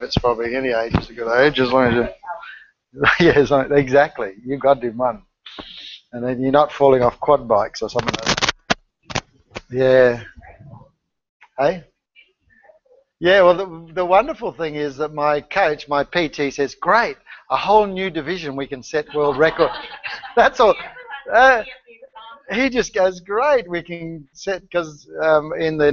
It's probably any age is a good age as long as you. Yeah, exactly. You've got to do one, and then you're not falling off quad bikes or something like that. Yeah. Hey. Yeah. Well, the wonderful thing is that my coach, my PT, says, "Great, a whole new division we can set world record." That's all. He just goes, "Great, we can set because in the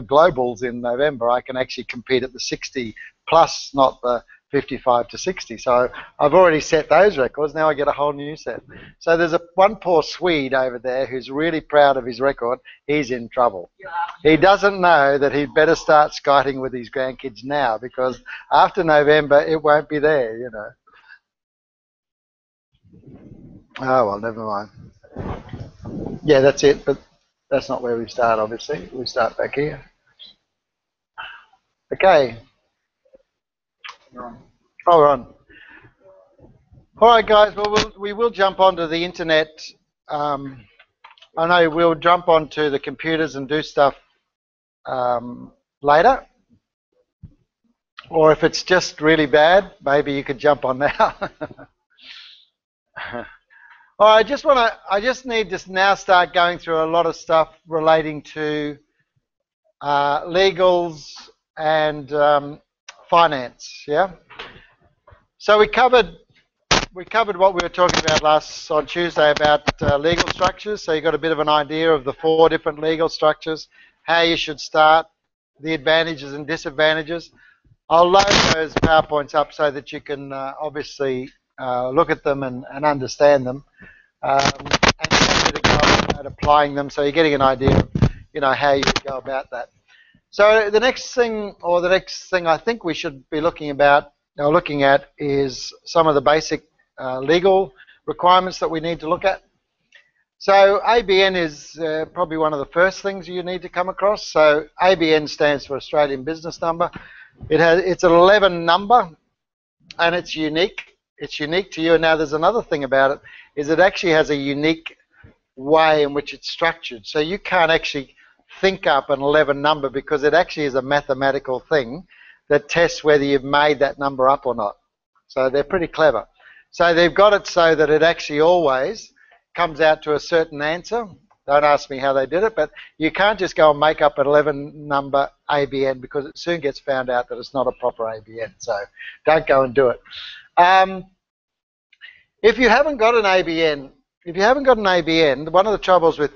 globals in November, I can actually compete at the 60 plus, not the 55 to 60. So I've already set those records. Now I get a whole new set." So there's one poor Swede over there who's really proud of his record. He's in trouble. He doesn't know that he'd better start skiting with his grandkids now because after November it won't be there, you know. Oh well, never mind. Yeah, that's it, but that's not where we start, obviously. We start back here. Okay. Oh, we're on. All right, guys, well, we will jump onto the internet. I know we'll jump onto the computers and do stuff later. Or if it's just really bad, maybe you could jump on now. All right, I just need to now start going through a lot of stuff relating to legals and finance. Yeah. So we covered what we were talking about on Tuesday about legal structures. So you got a bit of an idea of the 4 different legal structures, how you should start, the advantages and disadvantages. I'll load those PowerPoints up so that you can obviously look at them and understand them, and go about applying them, so you're getting an idea of, you know, how you go about that. So the next thing I think we should be looking at is some of the basic legal requirements that we need to look at. So ABN is probably one of the first things you need to come across. So ABN stands for Australian Business Number. It's an 11 number, and it's unique. It's unique to you. And now there's another thing about it, is it actually has a unique way in which it's structured. So you can't actually think up an 11 number because it actually is a mathematical thing that tests whether you've made that number up or not. So they're pretty clever. So they've got it so that it actually always comes out to a certain answer. Don't ask me how they did it, but you can't just go and make up an 11 number ABN because it soon gets found out that it's not a proper ABN. So don't go and do it. If you haven't got an ABN, one of the troubles with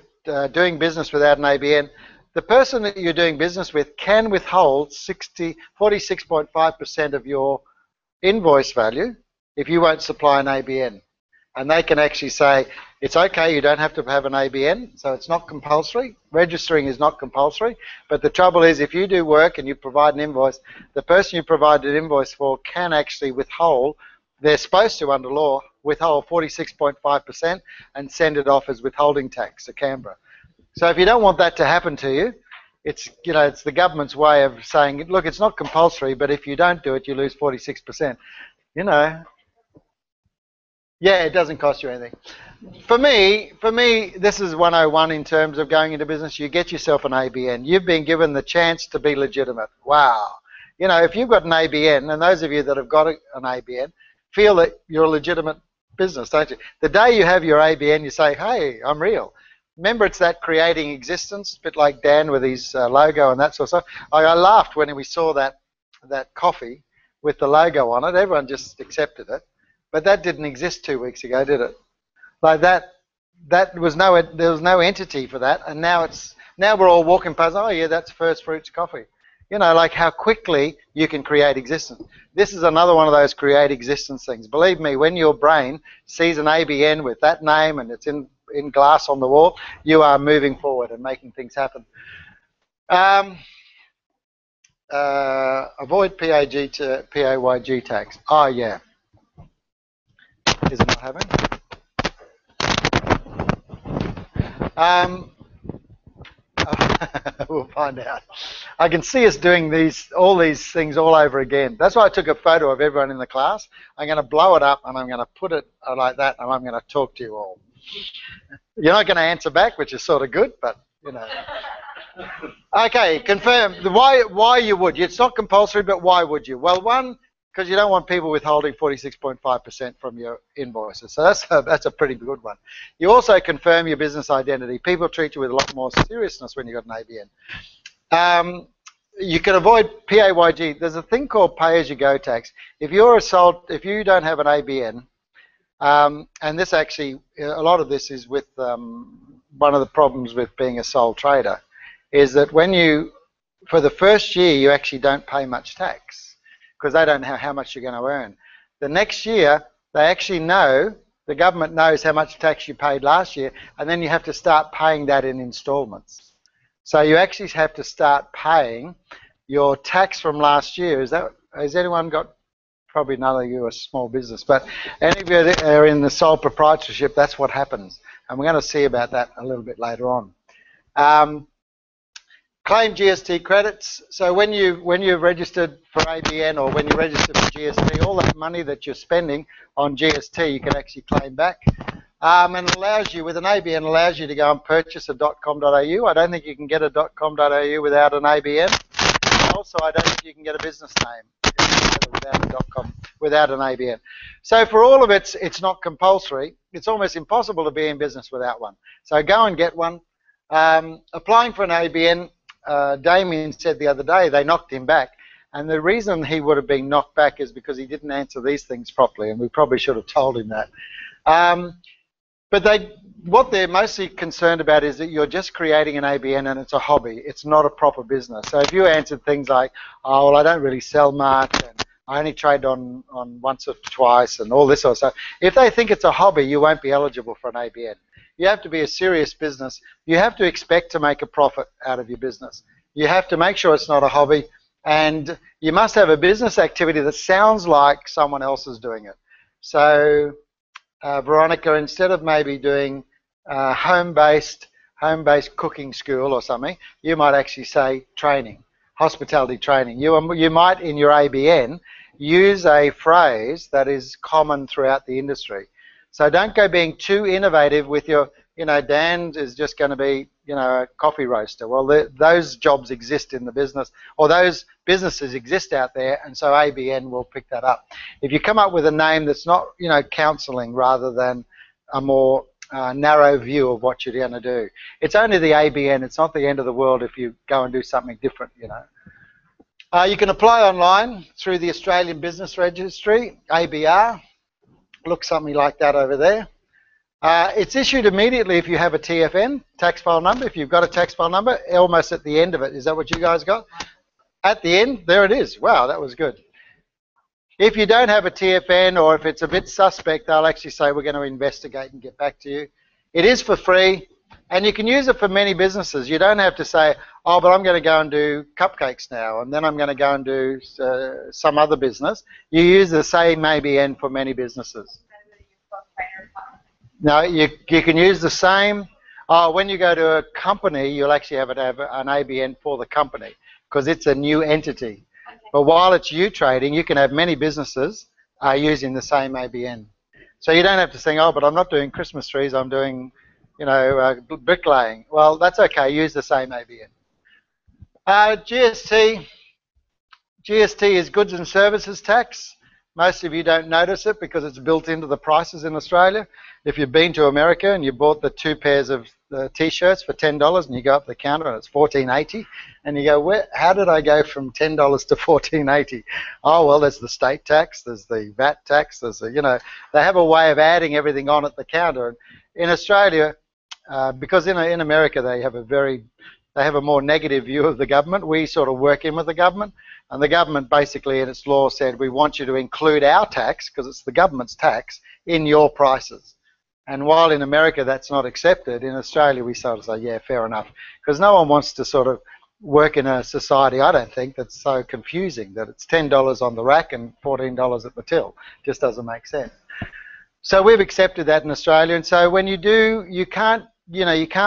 doing business without an ABN, the person that you're doing business with can withhold 46.5% of your invoice value if you won't supply an ABN. And they can actually say, it's okay, you don't have to have an ABN, so it's not compulsory. Registering is not compulsory. But the trouble is, if you do work and you provide an invoice, the person you provide an invoice for can actually withhold, they're supposed to, under law, withhold 46.5% and send it off as withholding tax to Canberra. So if you don't want that to happen to you, it's the government's way of saying, look, it's not compulsory, but if you don't do it, you lose 46%. You know, yeah, it doesn't cost you anything. For me, this is 101 in terms of going into business. You get yourself an ABN. You've been given the chance to be legitimate. Wow. You know, if you've got an ABN, and those of you that have got an ABN, feel that you're a legitimate business, don't you? The day you have your ABN, you say, hey, I'm real. Remember, it's that creating existence, a bit like Dan with his logo and that sort of stuff. I laughed when we saw that coffee with the logo on it. Everyone just accepted it. But that didn't exist 2 weeks ago, did it? Like there was no entity for that, and now we're all walking past, oh yeah, that's First Fruits coffee. You know, like how quickly you can create existence. This is another one of those create existence things. Believe me, when your brain sees an ABN with that name and it's in glass on the wall, you are moving forward and making things happen. Avoid PAYG tax. Oh yeah. Is it not happening? We'll find out. I can see us doing all these things all over again. That's why I took a photo of everyone in the class. I'm going to blow it up and I'm going to put it like that and I'm going to talk to you all. You're not going to answer back, which is sort of good, but you know. Okay, confirm. Why you would. It's not compulsory, but why would you? Well, one, because you don't want people withholding 46.5% from your invoices. So that's a pretty good one. You also confirm your business identity. People treat you with a lot more seriousness when you've got an ABN. You can avoid PAYG. There's a thing called pay-as-you-go tax. If you don't have an ABN, and this actually, a lot of this is with one of the problems with being a sole trader, is that for the first year, you actually don't pay much tax because they don't know how much you're going to earn. The next year, they actually know, the government knows how much tax you paid last year, and then you have to start paying that in installments. So you actually have to start paying your tax from last year. Has anyone got, probably none of you are small business, but any of you that are in the sole proprietorship, that's what happens. And we're going to see about that a little bit later on. Claim GST credits. So when you're registered for ABN or when you're registered for GST, all that money that you're spending on GST, you can actually claim back. And it allows you, with an ABN, allows you to go and purchase a .com.au. I don't think you can get a .com.au without an ABN. Also, I don't think you can get a business name without an ABN. So for all of it, it's not compulsory. It's almost impossible to be in business without one. So go and get one. Applying for an ABN, Damien said the other day, they knocked him back. And the reason he would have been knocked back is because he didn't answer these things properly, and we probably should have told him that. But what they're mostly concerned about is that you're just creating an ABN and it's a hobby. It's not a proper business. So if you answered things like, oh, well, I don't really sell much, and I only trade on once or twice, and all this sort of stuff, if they think it's a hobby, you won't be eligible for an ABN. You have to be a serious business. You have to expect to make a profit out of your business. You have to make sure it's not a hobby, and you must have a business activity that sounds like someone else is doing it. So, Veronica, instead of maybe doing home-based cooking school or something, you might actually say training, hospitality training. You might, in your ABN, use a phrase that is common throughout the industry. So don't go being too innovative with your, Dan is just going to be, a coffee roaster. Well, those jobs exist in the business, or those businesses exist out there, and so ABN will pick that up. If you come up with a name that's not, counselling rather than a more narrow view of what you're going to do. It's only the ABN. It's not the end of the world if you go and do something different, You can apply online through the Australian Business Registry, ABR. Looks something like that over there. It's issued immediately if you have a TFN, tax file number. If you've got a tax file number, almost at the end of it. Is that what you guys got? At the end, there it is. Wow, that was good. If you don't have a TFN, or if it's a bit suspect, they'll actually say, we're going to investigate and get back to you. It is for free, and you can use it for many businesses. You don't have to say, oh, but I'm going to go and do cupcakes now, and then I'm going to go and do some other business. You use the same ABN for many businesses. No, you can use the same. When you go to a company, you'll actually have to have an ABN for the company because it's a new entity. But while it's you trading, you can have many businesses using the same ABN. So you don't have to say, oh, but I'm not doing Christmas trees, I'm doing, bricklaying. Well, that's okay, use the same ABN. GST is goods and services tax. Most of you don't notice it because it's built into the prices in Australia. If you've been to America and you bought the 2 pairs of T-shirts for $10 and you go up the counter and it's $14.80 and you go, how did I go from $10 to $14.80? Oh, well, there's the state tax, there's the VAT tax, there's the, they have a way of adding everything on at the counter. And in Australia, because in America they have a more negative view of the government, we sort of work in with the government. And the government basically in its law said, we want you to include our tax, because it's the government's tax, in your prices. And while in America that's not accepted, in Australia we sort of say, yeah, fair enough. Because no one wants to sort of work in a society, I don't think, that's so confusing, that it's $10 on the rack and $14 at the till. Just doesn't make sense. So we've accepted that in Australia. And so when you do, you can't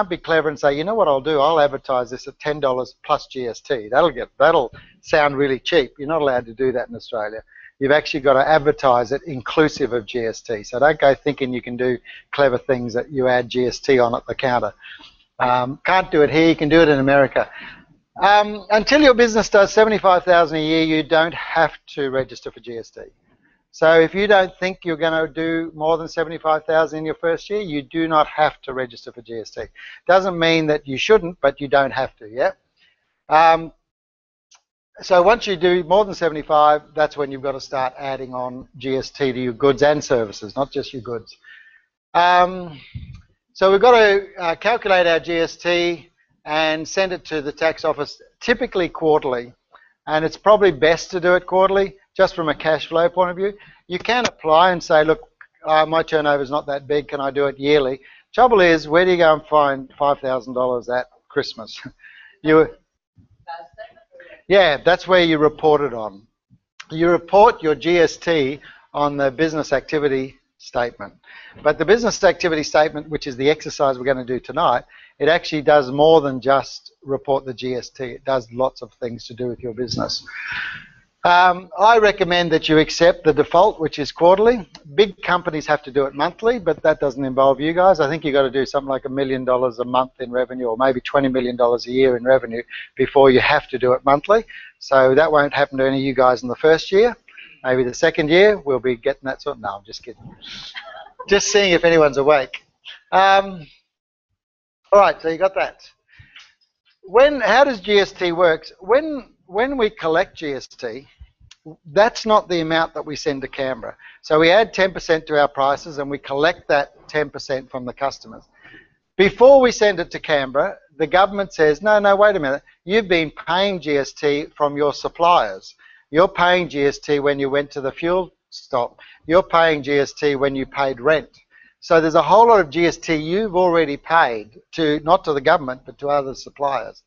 be clever and say, you know what I'll do? I'll advertise this at $10 plus GST. That'll sound really cheap. You're not allowed to do that in Australia. You've actually got to advertise it inclusive of GST. So don't go thinking you can do clever things that you add GST on at the counter. Can't do it here, you can do it in America. Until your business does 75,000 a year, you don't have to register for GST. So if you don't think you're going to do more than 75,000 in your first year, you do not have to register for GST. Doesn't mean that you shouldn't, but you don't have to, yeah? So once you do more than 75, that's when you've got to start adding on GST to your goods and services, not just your goods. So we've got to calculate our GST and send it to the tax office, typically quarterly. And it's probably best to do it quarterly, just from a cash flow point of view. You can apply and say, look, my turnover is not that big, can I do it yearly? Trouble is, where do you go and find $5,000 at Christmas? Yeah, that's where you report it on. You report your GST on the business activity statement. But the business activity statement, which is the exercise we're going to do tonight, it actually does more than just report the GST. It does lots of things to do with your business. I recommend that you accept the default, which is quarterly. Big companies have to do it monthly, but that doesn't involve you guys. I think you've got to do something like $1 million a month in revenue, or maybe $20 million a year in revenue before you have to do it monthly. So that won't happen to any of you guys in the first year. Maybe the second year we'll be getting that sort. No, I'm just kidding. Just seeing if anyone's awake. All right, so you got that. How does GST work? When we collect GST, that's not the amount that we send to Canberra. So we add 10% to our prices and we collect that 10% from the customers. Before we send it to Canberra, the government says, no, wait a minute, you've been paying GST from your suppliers. You're paying GST when you went to the fuel stop. You're paying GST when you paid rent. So there's a whole lot of GST you've already paid, not to the government, but to other suppliers.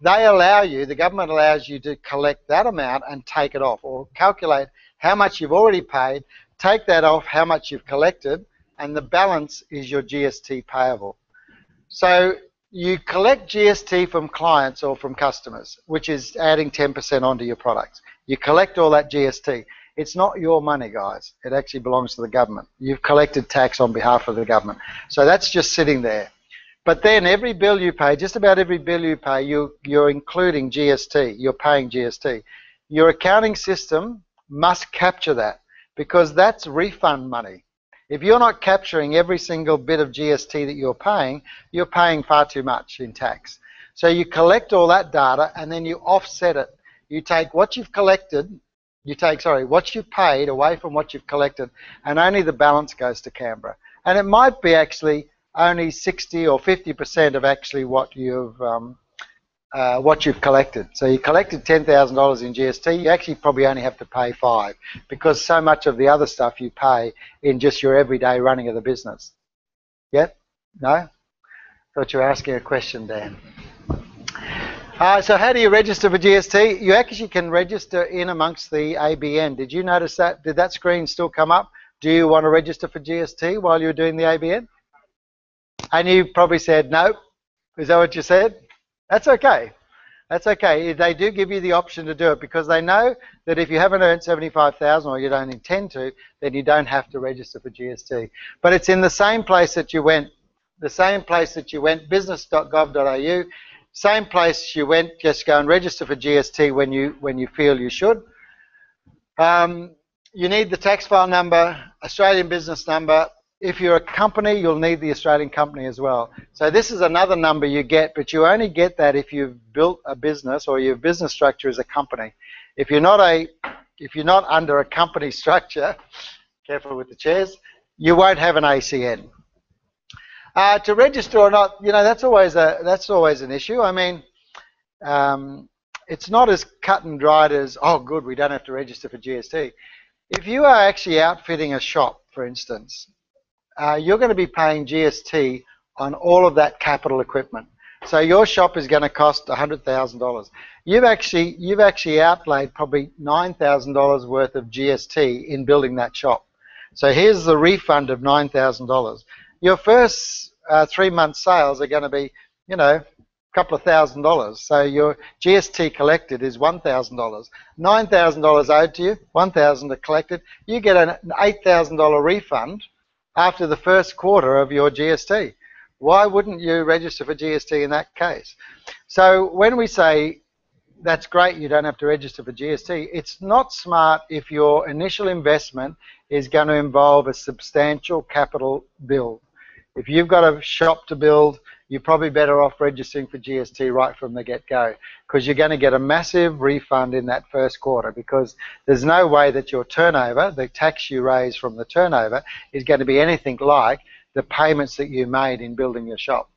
They allow you, the government allows you to collect that amount and take it off, or calculate how much you've already paid, take that off how much you've collected, and the balance is your GST payable. So you collect GST from clients or from customers, which is adding 10% onto your products. You collect all that GST. It's not your money, guys. It actually belongs to the government. You've collected tax on behalf of the government. So that's just sitting there. But then every bill you pay, just about every bill you pay, you're including GST. You're paying GST. Your accounting system must capture that, because that's refund money. If you're not capturing every single bit of GST that you're paying far too much in tax. So you collect all that data and then you offset it. You take what you've collected, what you've paid away from what you've collected, and only the balance goes to Canberra. And it might be actually only 60 or 50% of actually what you've collected. So you collected $10,000 in GST, you actually probably only have to pay 5, because so much of the other stuff you pay in just your everyday running of the business. Yeah? No? Thought you were asking a question, Dan. So how do you register for GST? You actually can register in amongst the ABN. Did you notice that? Did that screen still come up? Do you want to register for GST while you're doing the ABN? And you probably said no. Is that what you said? That's okay. That's okay. They do give you the option to do it, because they know that if you haven't earned 75,000 or you don't intend to, then you don't have to register for GST. But it's in the same place that you went, business.gov.au, same place you went. Just go and register for GST when you feel you should. You need the tax file number, Australian business number. If you're a company, you'll need the Australian company as well. So this is another number you get, but you only get that if you've built a business or your business structure is a company. If you're not under a company structure, careful with the chairs, you won't have an ACN. To register or not, that's always an issue. I mean, it's not as cut and dried as, oh, good, we don't have to register for GST. If you are actually outfitting a shop, for instance, you're going to be paying GST on all of that capital equipment. So your shop is going to cost $100,000. You've actually outlaid probably $9,000 worth of GST in building that shop. So here's the refund of $9,000. Your first 3 months sales are going to be, a couple of $1,000. So your GST collected is $1,000. $9,000 owed to you, $1,000 collected. You get an $8,000 refund after the first quarter of your GST. Why wouldn't you register for GST in that case? So when we say that's great, you don't have to register for GST, it's not smart if your initial investment is going to involve a substantial capital build. If you've got a shop to build, you're probably better off registering for GST right from the get-go, because you're going to get a massive refund in that first quarter, because there's no way that your turnover, the tax you raise from the turnover, is going to be anything like the payments that you made in building your shop.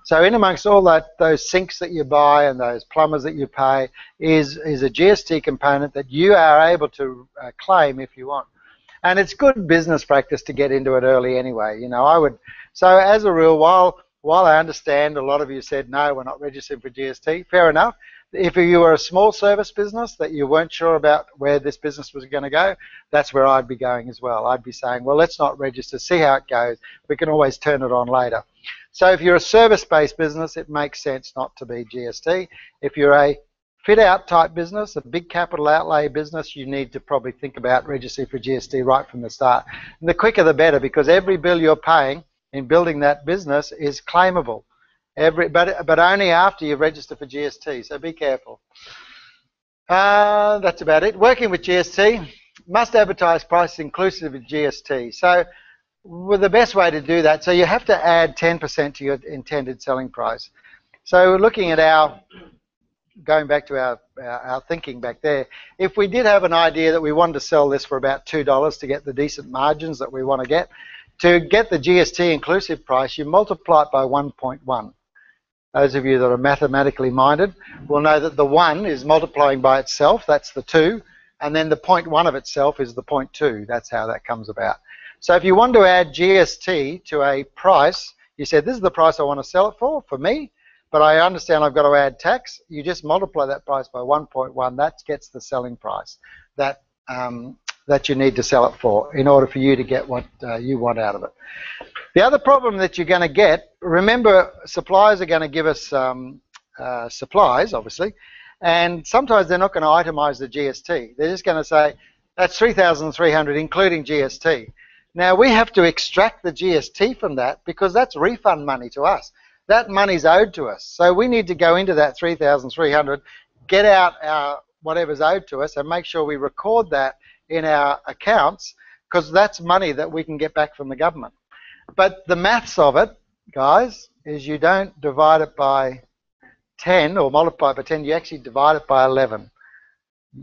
So in amongst all that, those sinks that you buy and those plumbers that you pay is a GST component that you are able to claim if you want. And it's good business practice to get into it early anyway. You know, I would. So as a rule, while I understand a lot of you said no, we're not registering for GST, fair enough. If you were a small service business that you weren't sure about where this business was going to go, that's where I'd be going as well. I'd be saying, well, let's not register, see how it goes. We can always turn it on later. So if you're a service-based business, it makes sense not to be GST. If you're a fit-out type business, a big capital outlay business, you need to probably think about registering for GST right from the start. And the quicker the better, because every bill you're paying in building that business is claimable. But only after you register for GST, so be careful. That's about it. Working with GST, must advertise prices inclusive of GST. So well, the best way to do that, so you have to add 10% to your intended selling price. So looking at going back to our thinking back there, if we did have an idea that we wanted to sell this for about $2 to get the decent margins that we want to get the GST inclusive price, you multiply it by 1.1. Those of you that are mathematically minded will know that the 1 is multiplying by itself, that's the 2, and then the 0.1 of itself is the 0.2. That's how that comes about. So if you want to add GST to a price, you said this is the price I want to sell it for me, but I understand I've got to add tax. You just multiply that price by 1.1. That gets the selling price that you need to sell it for in order for you to get what you want out of it. The other problem that you're going to get, remember, suppliers are going to give us supplies, obviously, and sometimes they're not going to itemize the GST. They're just going to say, that's $3,300 including GST. Now, we have to extract the GST from that because that's refund money to us. That money's owed to us. So we need to go into that $3,300, get out our whatever's owed to us and make sure we record that in our accounts, because that's money that we can get back from the government. But the maths of it, guys, is you don't divide it by 10 or multiply it by 10, you actually divide it by 11.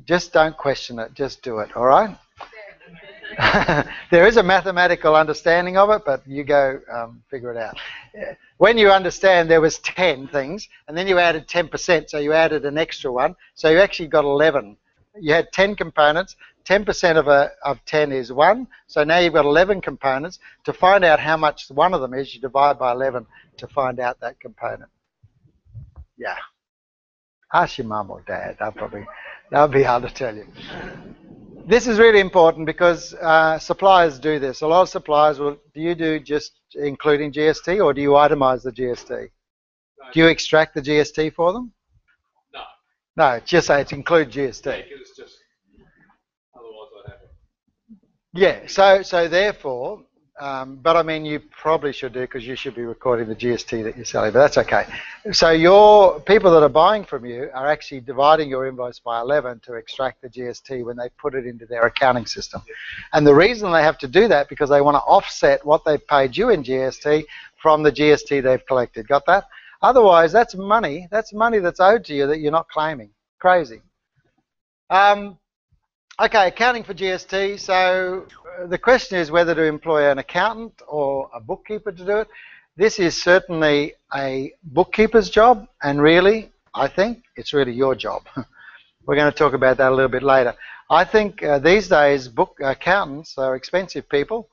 Just don't question it, just do it, all right? There is a mathematical understanding of it, but you go figure it out. When you understand there was 10 things, and then you added 10%, so you added an extra one, so you actually got 11. You had 10 components, 10% of 10 is 1, so now you've got 11 components. To find out how much one of them is, you divide by 11 to find out that component. Yeah. Ask your mum or dad, they'll be able to tell you. This is really important because suppliers do this. A lot of suppliers will, do you do just including GST or do you itemize the GST? No. Do you extract the GST for them? No. No, just say it's include GST. Yeah, because it's just, otherwise I'd have it. Yeah, so therefore, but I mean you probably should do because you should be recording the GST that you're selling, but that's okay. So your people that are buying from you are actually dividing your invoice by 11 to extract the GST when they put it into their accounting system. And the reason they have to do that because they want to offset what they've paid you in GST from the GST they've collected. Got that? Otherwise, that's money that's owed to you that you're not claiming. Crazy. Okay, accounting for GST. So the question is whether to employ an accountant or a bookkeeper to do it. This is certainly a bookkeeper's job, and really, I think it's really your job. We're going to talk about that a little bit later. I think these days accountants are expensive people,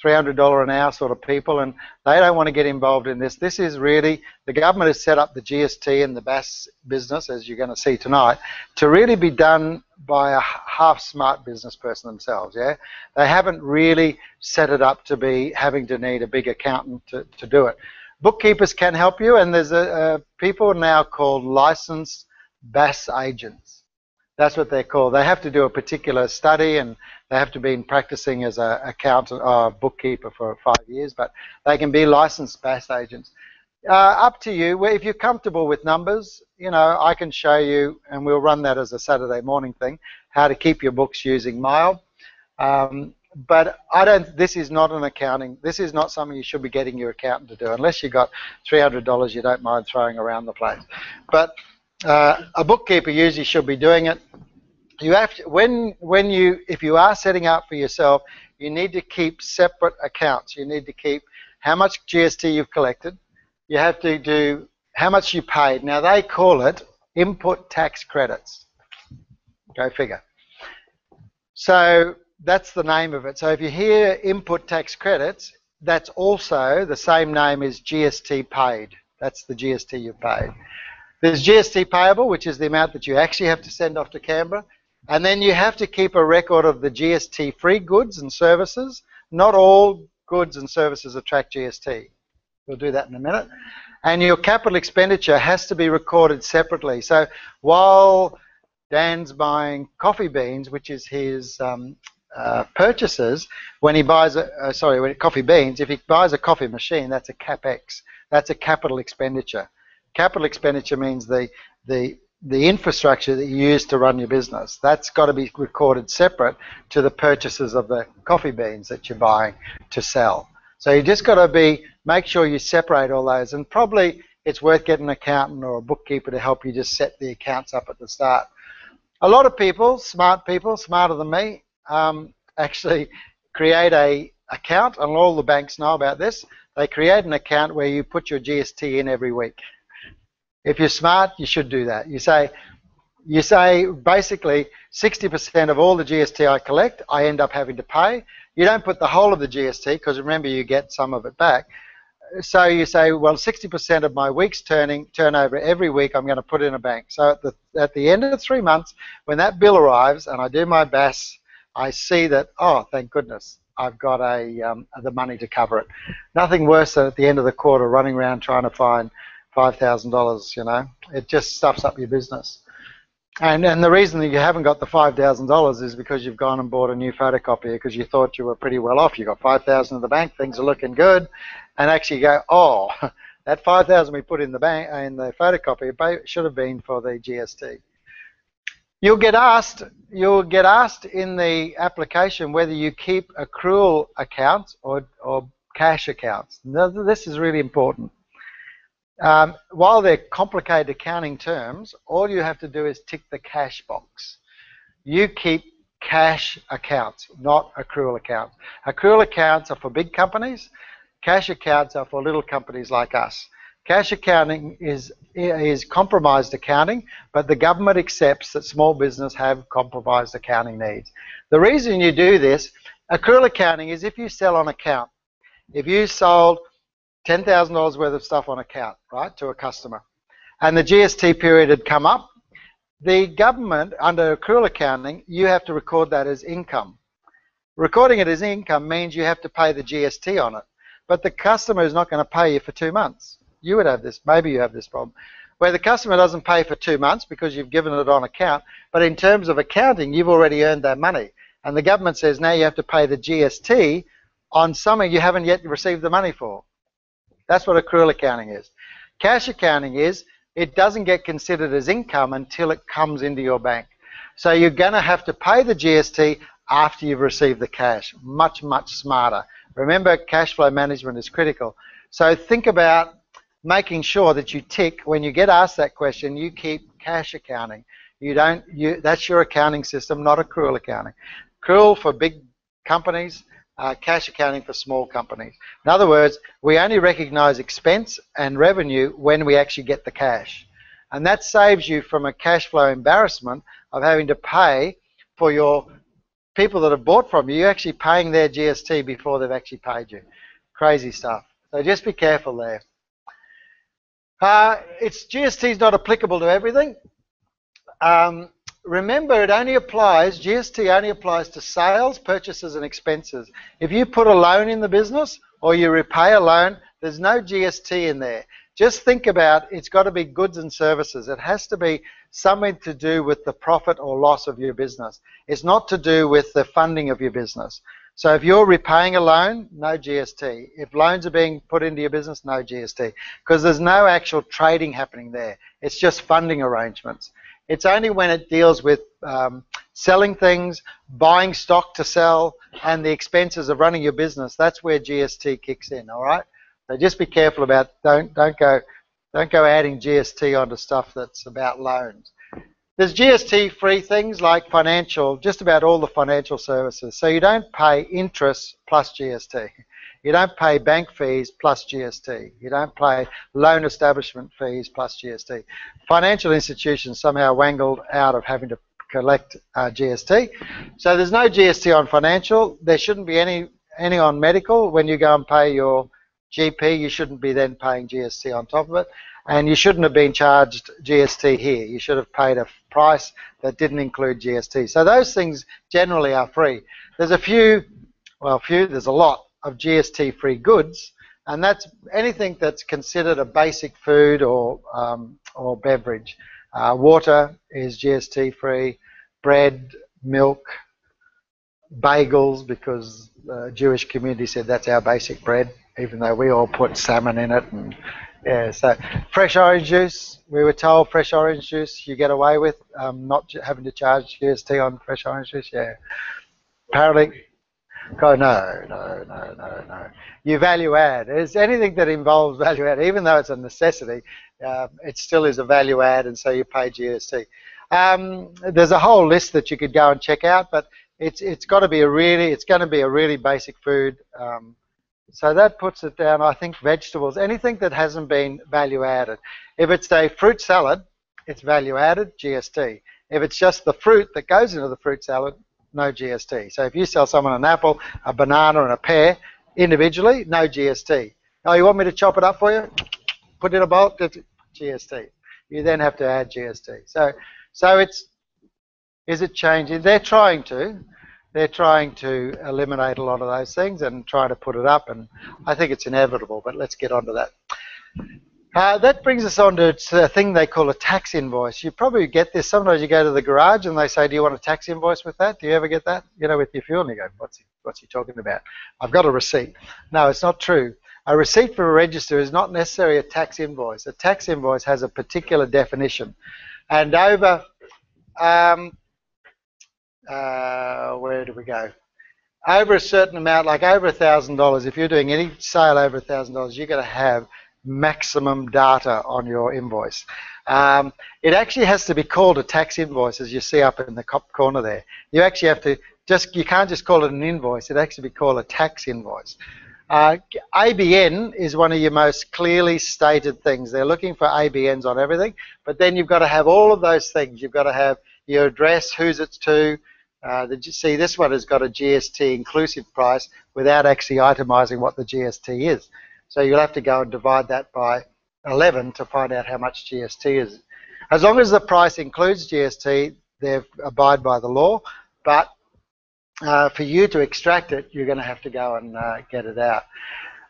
$300 an hour sort of people, and they don't want to get involved in this. This is really, the government has set up the GST and the BAS business, as you're going to see tonight, to really be done by a half-smart business person themselves, yeah? They haven't really set it up to be having to need a big accountant to do it. Bookkeepers can help you, and there's people now called licensed BAS agents. That's what they're called. They have to do a particular study and they have to be practicing as an accountant or bookkeeper for 5 years, but they can be licensed BAS agents. Up to you. If you're comfortable with numbers, I can show you, and we'll run that as a Saturday morning thing, how to keep your books using Mile. But this is not an accounting, this is not something you should be getting your accountant to do. Unless you've got $300 you don't mind throwing around the place. But a bookkeeper usually should be doing it. You have to, if you are setting up for yourself, you need to keep separate accounts. You need to keep how much GST you've collected. You have to do how much you paid. Now they call it input tax credits. Go figure. So that's the name of it. So if you hear input tax credits, that's also the same name as GST paid. That's the GST you paid. There's GST payable, which is the amount that you actually have to send off to Canberra. And then you have to keep a record of the GST-free goods and services. Not all goods and services attract GST. We'll do that in a minute. And your capital expenditure has to be recorded separately. So while Dan's buying coffee beans, which is his purchases, when he buys coffee beans, if he buys a coffee machine, that's a CapEx. That's a capital expenditure. Capital expenditure means the infrastructure that you use to run your business. That's got to be recorded separate to the purchases of the coffee beans that you're buying to sell. So you just got to make sure you separate all those, and probably it's worth getting an accountant or a bookkeeper to help you just set the accounts up at the start. A lot of people, smarter than me, actually create a account, and all the banks know about this. They create an account where you put your GST in every week. If you're smart, you should do that. You say basically 60% of all the GST I collect, I end up having to pay. You don't put the whole of the GST, because remember, you get some of it back. So you say, well, 60% of my week's turnover every week I'm going to put in a bank. So at the end of the 3 months, when that bill arrives and I do my BAS, I see that, oh, thank goodness, I've got the money to cover it. Nothing worse than at the end of the quarter running around trying to find $5,000, It just stuffs up your business. And the reason that you haven't got the $5,000 is because you've gone and bought a new photocopier because you thought you were pretty well off. You got $5,000 in the bank, things are looking good, and actually you go, oh, that $5,000 we put in the bank in the photocopier should have been for the GST. You'll get asked in the application whether you keep accrual accounts or cash accounts. Now, this is really important. While they're complicated accounting terms, all you have to do is tick the cash box. You keep cash accounts, not accrual accounts. Accrual accounts are for big companies. Cash accounts are for little companies like us. Cash accounting is compromised accounting, but the government accepts that small business have compromised accounting needs. The reason you do this, accrual accounting, is if you sell on account. If you sold $10,000 worth of stuff on account, right, to a customer, and the GST period had come up, the government, under accrual accounting, you have to record that as income. Recording it as income means you have to pay the GST on it, but the customer is not going to pay you for 2 months. You would have this, maybe you have this problem, where the customer doesn't pay for 2 months because you've given it on account, but in terms of accounting, you've already earned that money. And the government says now you have to pay the GST on something you haven't yet received the money for. That's what accrual accounting is. Cash accounting is, it doesn't get considered as income until it comes into your bank. So you're going to have to pay the GST after you've received the cash. Much, much smarter. Remember, cash flow management is critical. So think about making sure that you tick, when you get asked that question, you keep cash accounting. That's your accounting system, not accrual accounting. Accrual for big companies, cash accounting for small companies. In other words, we only recognize expense and revenue when we actually get the cash. And that saves you from a cash flow embarrassment of having to pay for your people that have bought from you. You're actually paying their GST before they've actually paid you. Crazy stuff. So just be careful there. GST is not applicable to everything. Remember, GST only applies to sales, purchases, and expenses. If you put a loan in the business or you repay a loan, there's no GST in there. Just think about, it's got to be goods and services. It has to be something to do with the profit or loss of your business. It's not to do with the funding of your business. So if you're repaying a loan, no GST. If loans are being put into your business, no GST. Because there's no actual trading happening there. It's just funding arrangements. It's only when it deals with selling things, buying stock to sell, and the expenses of running your business, that's where GST kicks in, all right? So just be careful about, don't go adding GST onto stuff that's about loans. There's GST-free things like financial, just about all the financial services. So you don't pay interest plus GST. You don't pay bank fees plus GST. You don't pay loan establishment fees plus GST. Financial institutions somehow wangled out of having to collect GST. So there's no GST on financial. There shouldn't be any on medical. When you go and pay your GP, you shouldn't be then paying GST on top of it. And you shouldn't have been charged GST here. You should have paid a price that didn't include GST. So those things generally are free. There's there's a lot of GST-free goods, and that's anything that's considered a basic food or beverage. Water is GST-free, bread, milk, bagels, because the Jewish community said that's our basic bread, even though we all put salmon in it. And yeah, so fresh orange juice, we were told fresh orange juice you get away with not having to charge GST on fresh orange juice. Yeah, apparently. Oh, no. You value add. It's anything that involves value add, even though it's a necessity, it still is a value add, and so you pay GST. There's a whole list that you could go and check out, but it's got to be it's going to be a really basic food. So that puts it down. I think vegetables, anything that hasn't been value added. If it's a fruit salad, it's value added, GST. If it's just the fruit that goes into the fruit salad, no GST. So if you sell someone an apple, a banana, and a pear individually, no GST. Oh, you want me to chop it up for you? Put it in a bowl, GST. You then have to add GST. So is it changing? They're trying to eliminate a lot of those things and trying to put it up, and I think it's inevitable, but let's get on to that. That brings us on to a thing they call a tax invoice. You probably get this. Sometimes you go to the garage and they say, do you want a tax invoice with that? Do you ever get that? You know, with your fuel, and you go, what's he talking about? I've got a receipt. No, it's not true. A receipt for a register is not necessarily a tax invoice. A tax invoice has a particular definition. And over, where do we go? Over a certain amount, like over $1,000, if you're doing any sale over $1,000, you're going to have maximum data on your invoice. It actually has to be called a tax invoice, as you see up in the top corner there. You actually have to you can't just call it an invoice. It actually be called a tax invoice. ABN is one of your most clearly stated things. They're looking for ABNs on everything, but then you've got to have all of those things. You've got to have your address, who's it's to. See, this one has got a GST inclusive price without actually itemizing what the GST is. So you'll have to go and divide that by 11 to find out how much GST is. As long as the price includes GST, they abide by the law, but for you to extract it, you're going to have to go and get it out.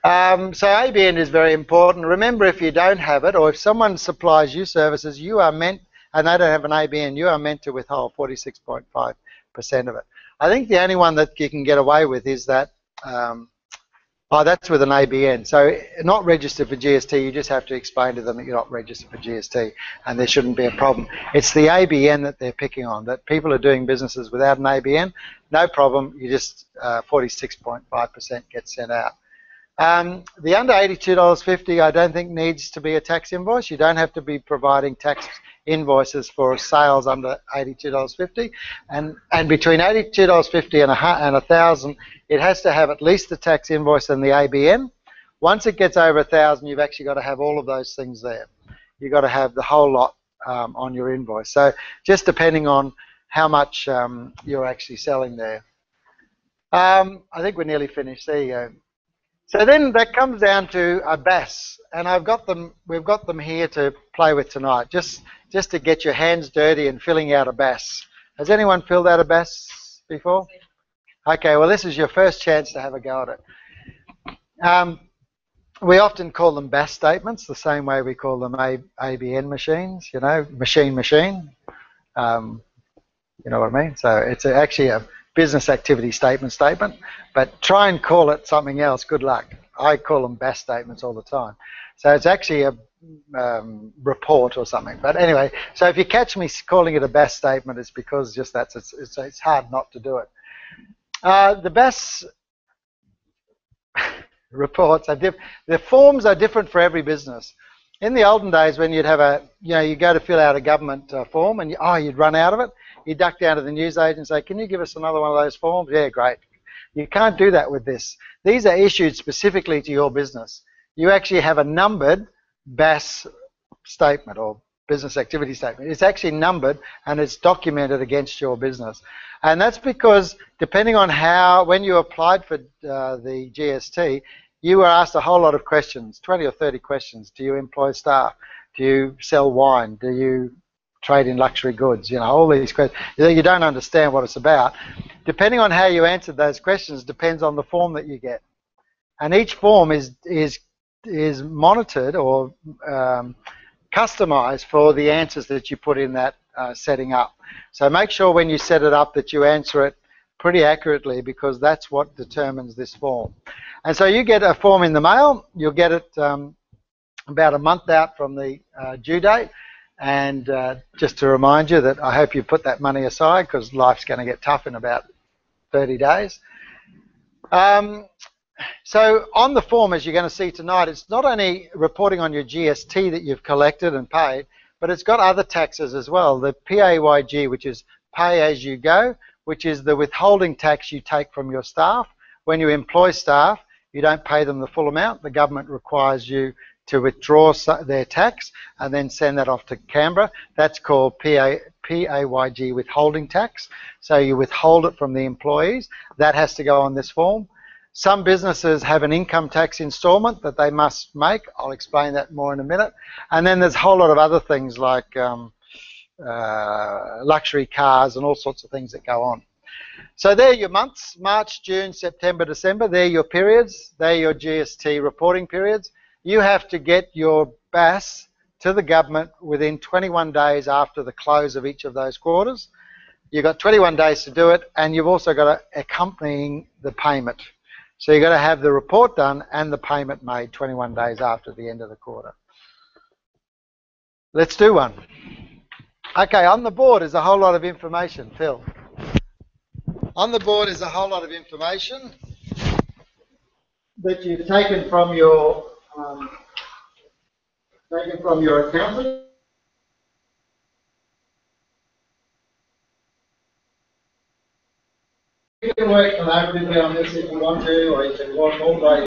So ABN is very important. Remember, if you don't have it, or if someone supplies you services, you are meant, and they don't have an ABN, you are meant to withhold 46.5% of it. I think the only one that you can get away with is that, that's with an ABN. So not registered for GST, you just have to explain to them that you're not registered for GST, and there shouldn't be a problem. It's the ABN that they're picking on, that people are doing businesses without an ABN, no problem, you just 46.5% gets sent out. The under $82.50 I don't think needs to be a tax invoice. You don't have to be providing tax invoices for sales under $82.50, and between $82.50 and $1,000, it has to have at least the tax invoice and the ABN. Once it gets over $1,000, you've actually got to have all of those things there. You've got to have the whole lot on your invoice. So just depending on how much you're actually selling there. I think we're nearly finished. There you go. So then that comes down to a BAS, and we've got them here to play with tonight, just to get your hands dirty and filling out a BAS. Has anyone filled out a BAS before? Okay, well this is your first chance to have a go at it. We often call them BAS statements, the same way we call them ABN machines, you know, machine. Um, you know what I mean? So it's actually a business activity statement, but try and call it something else, good luck. I call them BAS statements all the time. So it's actually a report or something. But anyway, so if you catch me calling it a BAS statement, it's because just it's hard not to do it. The BAS reports are the forms are different for every business. In the olden days, when you'd have you go to fill out a government form and you'd run out of it, you duck down to the newsagent and say, can you give us another one of those forms? Yeah, great. You can't do that with this. These are issued specifically to your business. You actually have a numbered BAS statement or business activity statement. It's actually numbered and it's documented against your business. And that's because depending on when you applied for the GST, you were asked a whole lot of questions, 20 or 30 questions. Do you employ staff? Do you sell wine? Do you trade in luxury goods? You know, all these questions. You don't understand what it's about. Depending on how you answered those questions depends on the form that you get. And each form is monitored or customized for the answers that you put in that setting up. So make sure when you set it up that you answer it pretty accurately, because that's what determines this form. And so you get a form in the mail. You'll get it about a month out from the due date. And just to remind you that I hope you put that money aside, because life's going to get tough in about 30 days. So on the form, as you're going to see tonight, it's not only reporting on your GST that you've collected and paid, but it's got other taxes as well. The PAYG, which is pay as you go, which is the withholding tax you take from your staff. When you employ staff, you don't pay them the full amount. The government requires you to withdraw their tax and then send that off to Canberra. That's called PAYG withholding tax. So you withhold it from the employees. That has to go on this form. Some businesses have an income tax instalment that they must make. I'll explain that more in a minute. And then there's a whole lot of other things like luxury cars and all sorts of things that go on. So they're your months, March, June, September, December. They're your periods. They're your GST reporting periods. You have to get your BAS to the government within 21 days after the close of each of those quarters. You've got 21 days to do it, and you've also got to accompanying the payment. So you've got to have the report done and the payment made 21 days after the end of the quarter. Let's do one. Okay, on the board is a whole lot of information, Phil. On the board is a whole lot of information that you've taken from your accountant. You can work collaboratively on this if you want to, or you can work all day.